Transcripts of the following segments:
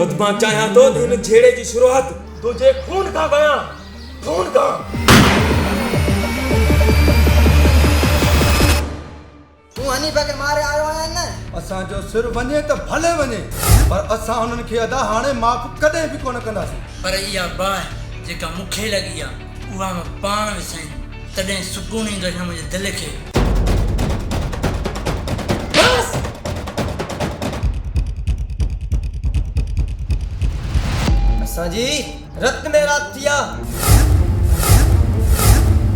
वधमा चाहियां तो हिन छेड़े जी शुरुआत तुझे खून खां कयां, खून खां। तू हनीफा के मारे आयो आया न? असां जो सिर वञे त भले वञे, पर असां हुननि खे अदा हाणे माफ़ कॾहिं बि कोन कंदासीं। पर इहा बाहि जेका मूंखे लॻी आहे उहा मां पाण विसाईं, तॾहिं सुकून ईंदो आहे मुंहिंजे दिलि खे। असांजी रत में रात थिया,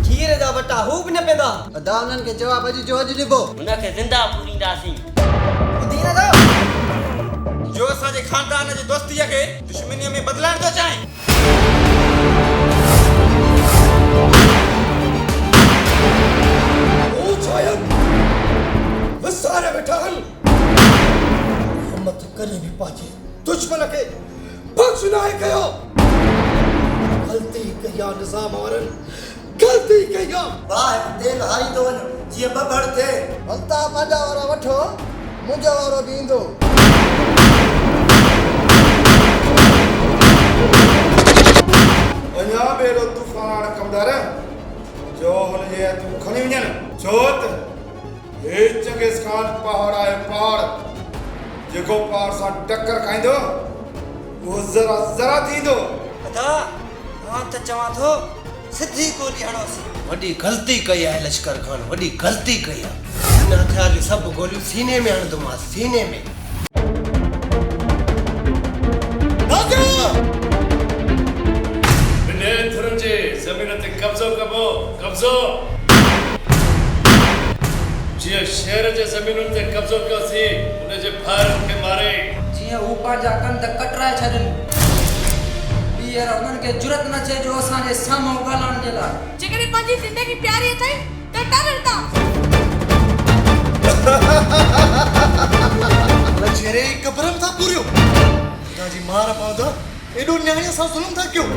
खीर जा वटा हू बि न पेंदा। अदा उन्हनि खे जवाब अॼु जो अॼु ॾिबो, हुनखे ज़िंदा पूरींदासीं। ॿुधी न था जो असांजे खानदान जी दोस्तीअ खे दुश्मनीअ में बदिलाइण थो चाहे। ओ शायद वसारे वेठा हल हिम्मत करे भी पाजे दुश्मन खे बख्श नाहे कयो। गलती कया निज़ाम वारनि, गलती कया। वाह दिल हारी तो वञ जीअं बबड़ थे। हलता पंहिंजा वारा वठो, मुंहिंजो वारो बि ईंदो। अञा बेड़ो तूफान कमदार जो हुनजे हथूं खणी वञनि, छो त हे चंगेज़ खान पहाड़ आहे, पहाड़ जेको पहाड़ सां टक्कर खाईंदो वो जरा जरा थींदो। अदा मां त चवां थो सिधी गोली हणोसीं। वॾी ग़लती कई आहे लश्कर खान, वॾी ग़लती कई आहे। हिन हथियार जी सभु गोलियूं सीने में हणंदोमांसि, सीने में। ज़मीन ते कब्ज़ो कबो, कब्ज़ो जीअं शहर जे ज़मीनुनि ते कब्ज़ो कयोसीं उनजे फाइरनि खे मारे, जीअं हू पंहिंजा कंध कटराए छॾनि, ॿीहर उन्हनि खे जुरत न थिए जो असांजे साम्हूं ॻाल्हाइण जे लाइ। जेकॾहिं पंहिंजी ज़िंदगी प्यारी अथई त डरंदा चेहरे कब्रम था पूरियो ताजी मार पौधा एडो न्याय सां ज़ुल्म था क्यों?